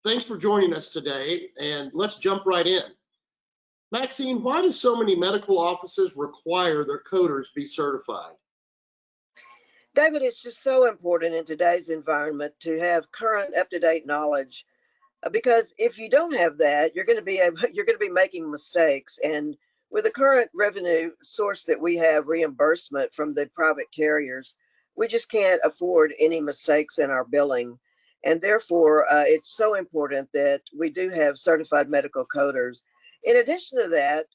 Thanks for joining us today, and let's jump right in. Maxine, why do so many medical offices require their coders be certified? David, it's just so important in today's environment to have current, up-to-date knowledge, because if you don't have that, you're going to be making mistakes. And with the current revenue source that we have, reimbursement from the private carriers, we just can't afford any mistakes in our billing. And therefore, it's so important that we do have certified medical coders. In addition to that,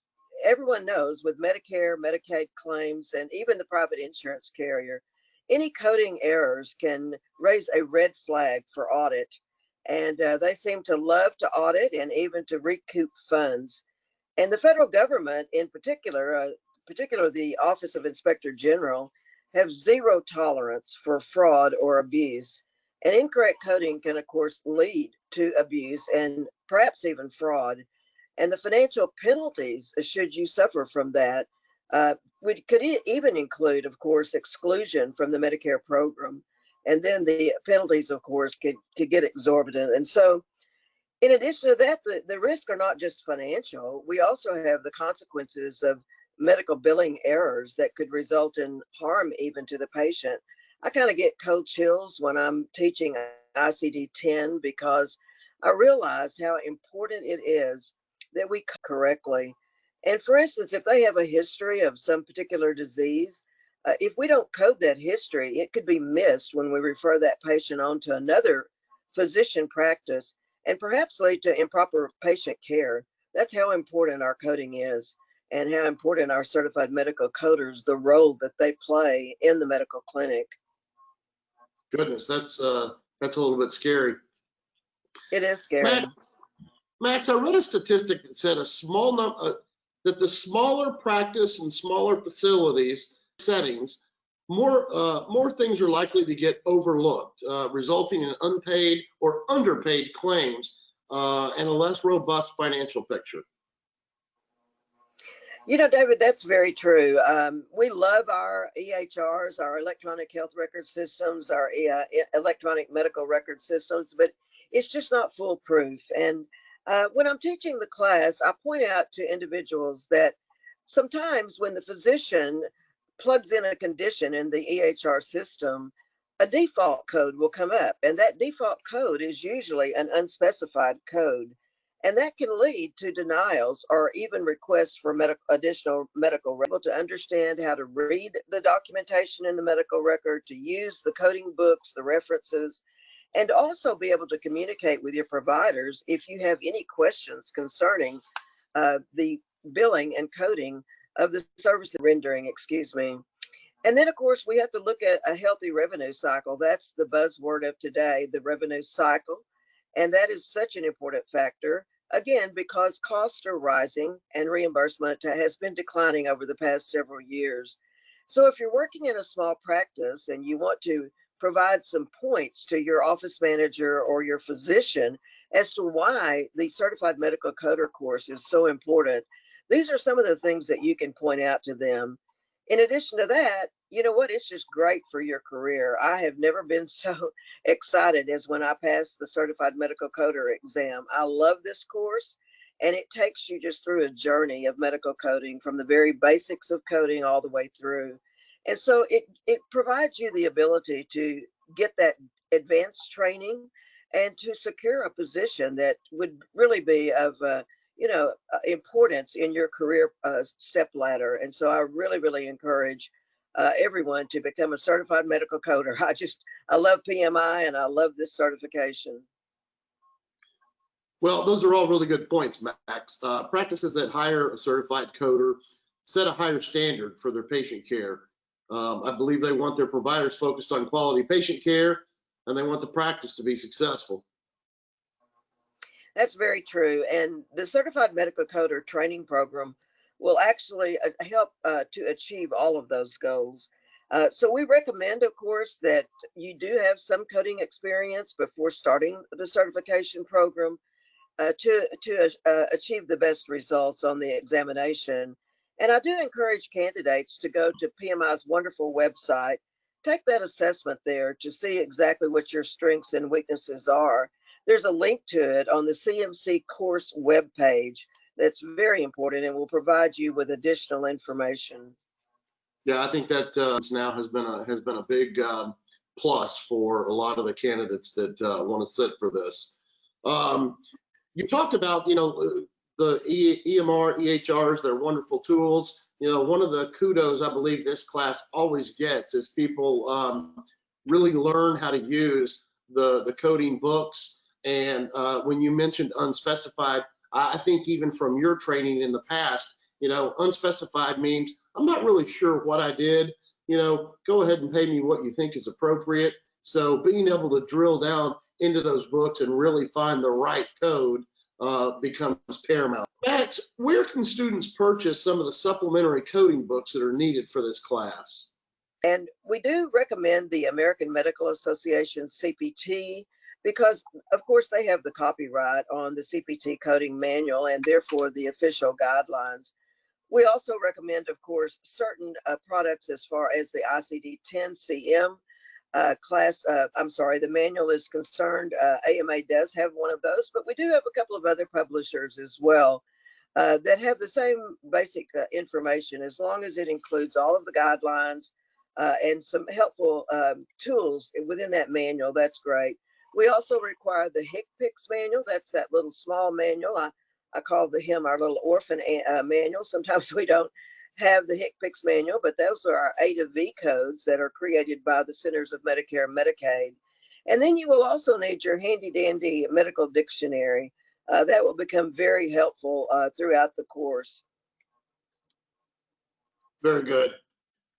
everyone knows with Medicare, Medicaid claims, and even the private insurance carrier, any coding errors can raise a red flag for audit. And they seem to love to audit and even to recoup funds. And the federal government in particular, the Office of Inspector General, have zero tolerance for fraud or abuse. And incorrect coding can, of course, lead to abuse and perhaps even fraud. And the financial penalties, should you suffer from that, could even include, of course, exclusion from the Medicare program. And then the penalties, of course, could get exorbitant. And so, in addition to that, the risks are not just financial. We also have the consequences of medical billing errors that could result in harm even to the patient. I kind of get cold chills when I'm teaching ICD-10 because I realize how important it is that we code correctly. And for instance, if they have a history of some particular disease, if we don't code that history, it could be missed when we refer that patient on to another physician practice and perhaps lead to improper patient care. That's how important our coding is and how important our certified medical coders, the role that they play in the medical clinic. Goodness, that's a little bit scary. It is scary. Max, I read a statistic that said that the smaller practice and smaller facilities settings, more things are likely to get overlooked, resulting in unpaid or underpaid claims and a less robust financial picture. You know, David, that's very true. We love our EHRs, our electronic health record systems, our electronic medical record systems, but it's just not foolproof. And when I'm teaching the class, I point out to individuals that sometimes when the physician plugs in a condition in the EHR system, a default code will come up, and that default code is usually an unspecified code. And that can lead to denials or even requests for additional medical records. To understand how to read the documentation in the medical record, to use the coding books, the references, and also be able to communicate with your providers if you have any questions concerning the billing and coding of the service rendering, And then, of course, we have to look at a healthy revenue cycle. That's the buzzword of today, the revenue cycle. And that is such an important factor, again, because costs are rising and reimbursement has been declining over the past several years. So if you're working in a small practice and you want to provide some points to your office manager or your physician as to why the certified medical coder course is so important, these are some of the things that you can point out to them. In addition to that, you know what? It's just great for your career. I have never been so excited as when I passed the certified medical coder exam. I love this course, and it takes you just through a journey of medical coding from the very basics of coding all the way through. And so it provides you the ability to get that advanced training and to secure a position that would really be of importance in your career step ladder. And so I really, really encourage everyone to become a certified medical coder. I love PMI and I love this certification. Well, those are all really good points, Max. Practices that hire a certified coder set a higher standard for their patient care. I believe they want their providers focused on quality patient care, and they want the practice to be successful. That's very true. And the Certified Medical Coder training program will actually help to achieve all of those goals. So we recommend, of course, that you do have some coding experience before starting the certification program to achieve the best results on the examination. And I do encourage candidates to go to PMI's wonderful website, take that assessment there to see exactly what your strengths and weaknesses are. There's a link to it on the CMC course webpage that's very important and will provide you with additional information. Yeah, I think that now has been a big plus for a lot of the candidates that want to sit for this. You talked about, the EMR, EHRs, they're wonderful tools. One of the kudos I believe this class always gets is people really learn how to use the coding books. And when you mentioned unspecified, I think even from your training in the past, unspecified means I'm not really sure what I did. Go ahead and pay me what you think is appropriate. So being able to drill down into those books and really find the right code becomes paramount. Max, where can students purchase some of the supplementary coding books that are needed for this class? And we do recommend the American Medical Association CPT because, of course, they have the copyright on the CPT coding manual and therefore the official guidelines. We also recommend, of course, certain products as far as the ICD-10 CM the manual is concerned. AMA does have one of those, but we do have a couple of other publishers as well that have the same basic information, as long as it includes all of the guidelines and some helpful tools within that manual. That's great. We also require the HCPCS manual. That's that little small manual. I call him our little orphan manual. Sometimes we don't have the HCPCS manual, but those are our A to V codes that are created by the Centers of Medicare and Medicaid. And then you will also need your handy dandy medical dictionary. That will become very helpful throughout the course. Very good.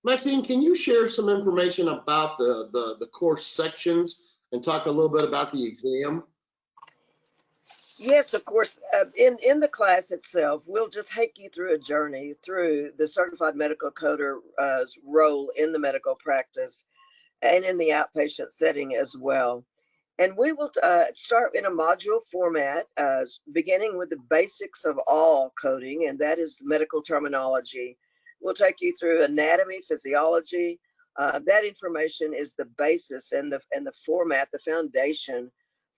Maxine, can you share some information about the course sections and talk a little bit about the exam? Yes, of course. In the class itself, we'll just take you through a journey through the certified medical coder role in the medical practice and in the outpatient setting as well. And we will start in a module format, beginning with the basics of all coding, and that is medical terminology. We'll take you through anatomy, physiology. That information is the basis and the format, the foundation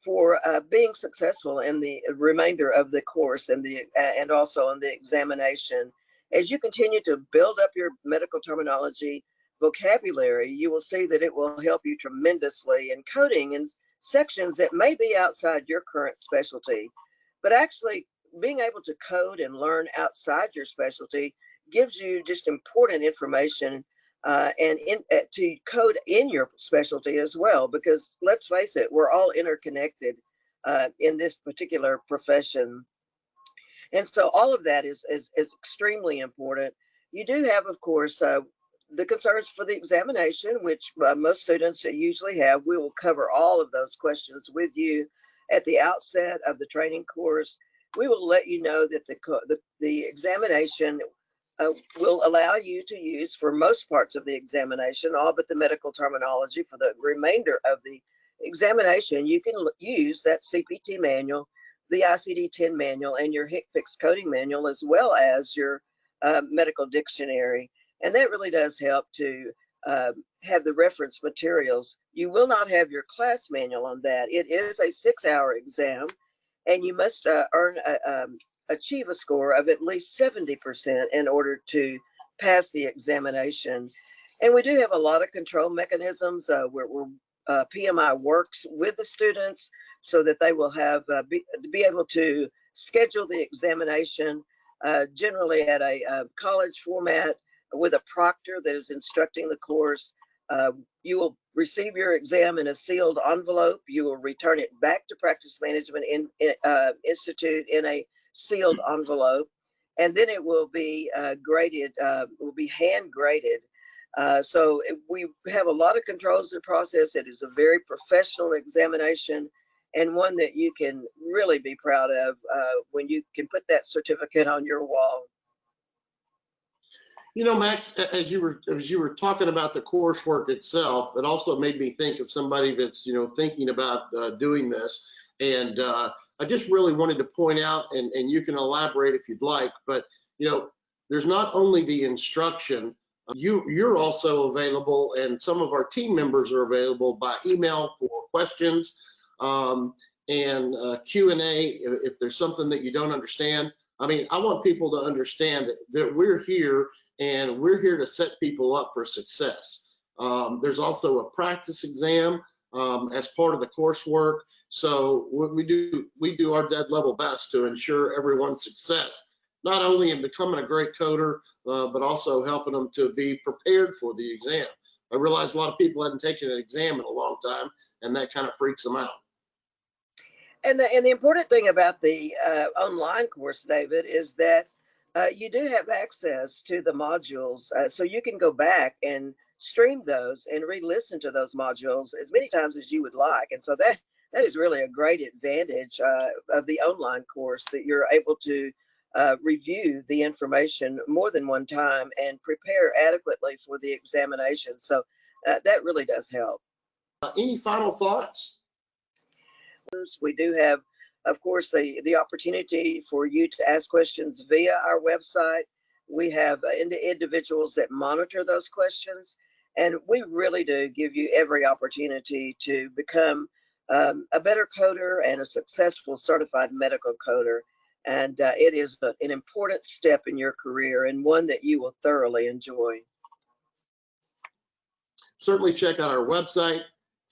for being successful in the remainder of the course and also in the examination. As you continue to build up your medical terminology vocabulary, you will see that it will help you tremendously in coding in sections that may be outside your current specialty. But actually, being able to code and learn outside your specialty gives you just important information to code in your specialty as well, because let's face it, we're all interconnected in this particular profession. And so all of that is extremely important. You do have, of course, the concerns for the examination, which most students usually have. We will cover all of those questions with you at the outset of the training course. We will let you know that the examination will allow you to use, for most parts of the examination, all but the medical terminology. For the remainder of the examination, you can use that CPT manual, the ICD-10 manual, and your HCPCS coding manual, as well as your medical dictionary. And that really does help to have the reference materials. You will not have your class manual on that. It is a 6-hour exam, and you must achieve a score of at least 70% in order to pass the examination. And we do have a lot of control mechanisms where PMI works with the students so that they will have be able to schedule the examination generally at a college format with a proctor that is instructing the course. You will receive your exam in a sealed envelope. You will return it back to Practice Management Institute in a sealed envelope, and then it will be graded, will be hand graded. So we have a lot of controls in the process. It is a very professional examination, and one that you can really be proud of when you can put that certificate on your wall. Max, as you were talking about the coursework itself, it also made me think of somebody that's thinking about doing this. And I just really wanted to point out, and you can elaborate if you'd like, but there's not only the instruction, you're also available, and some of our team members are available by email for questions. and Q&A if there's something that you don't understand. I mean, I want people to understand that we're here and we're here to set people up for success. There's also a practice exam as part of the coursework. So we do our dead level best to ensure everyone's success, not only in becoming a great coder, but also helping them to be prepared for the exam. I realize a lot of people hadn't taken an exam in a long time, and that kind of freaks them out. And the important thing about the online course, David, is that you do have access to the modules, so you can go back and stream those and re-listen to those modules as many times as you would like. And so that is really a great advantage of the online course, that you're able to review the information more than one time and prepare adequately for the examination. So that really does help. Any final thoughts? We do have, of course, the opportunity for you to ask questions via our website. We have individuals that monitor those questions, and we really do give you every opportunity to become a better coder and a successful certified medical coder. And it is an important step in your career, and one that you will thoroughly enjoy. Certainly check out our website.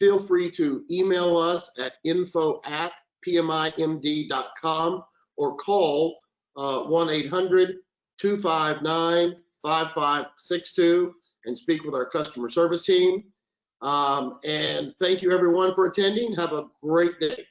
Feel free to email us at info@pmimd.com or call 1-800-259-5562 and speak with our customer service team. And thank you everyone for attending. Have a great day.